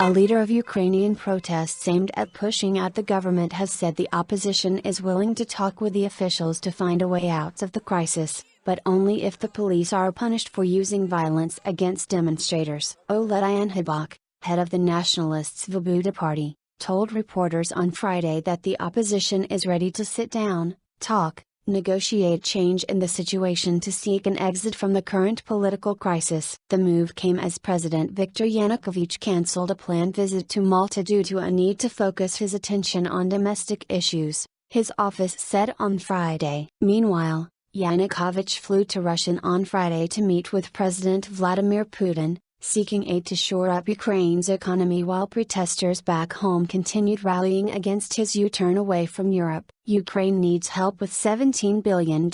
A leader of Ukrainian protests aimed at pushing out the government has said the opposition is willing to talk with the officials to find a way out of the crisis, but only if the police are punished for using violence against demonstrators. Oleh Tyanhybok, head of the nationalist Svobooda party, told reporters on Friday that the opposition is ready to sit down, talk, negotiate change in the situation to seek an exit from the current political crisis. The move came as President Viktor Yanukovych cancelled a planned visit to Malta due to a need to focus his attention on domestic issues, his office said on Friday. Meanwhile, Yanukovych flew to Russia on Friday to meet with President Vladimir Putin, seeking aid to shore up Ukraine's economy while protesters back home continued rallying against his U-turn away from Europe. Ukraine needs help with $17 billion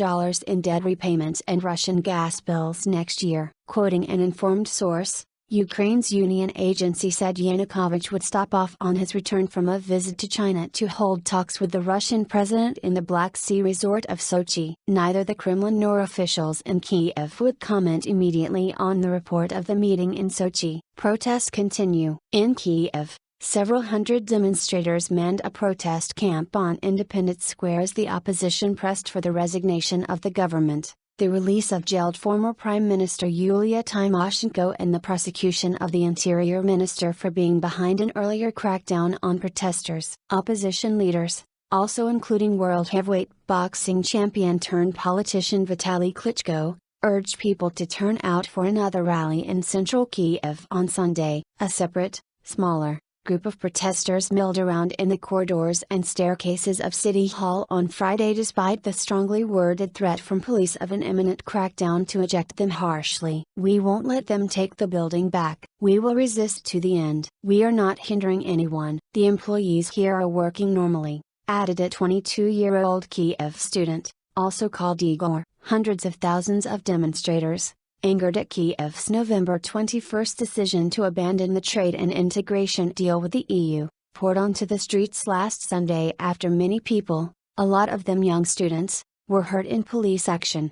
in debt repayments and Russian gas bills next year. Quoting an informed source, Ukraine's union agency said Yanukovych would stop off on his return from a visit to China to hold talks with the Russian president in the Black Sea resort of Sochi. Neither the Kremlin nor officials in Kiev would comment immediately on the report of the meeting in Sochi. Protests continue. In Kiev, several hundred demonstrators manned a protest camp on Independence Square as the opposition pressed for the resignation of the government, the release of jailed former Prime Minister Oleh Tymoshenko and the prosecution of the Interior Minister for being behind an earlier crackdown on protesters. Opposition leaders, also including world heavyweight boxing champion turned politician Vitaly Klitschko, urged people to turn out for another rally in central Kiev on Sunday. A separate, smaller group of protesters milled around in the corridors and staircases of City Hall on Friday despite the strongly worded threat from police of an imminent crackdown to eject them harshly. "We won't let them take the building back. We will resist to the end. We are not hindering anyone. The employees here are working normally," added a 22-year-old Kiev student, also called Igor. Hundreds of thousands of demonstrators, angered at Kiev's November 21 decision to abandon the trade and integration deal with the EU, poured onto the streets last Sunday after many people, a lot of them young students, were hurt in police action.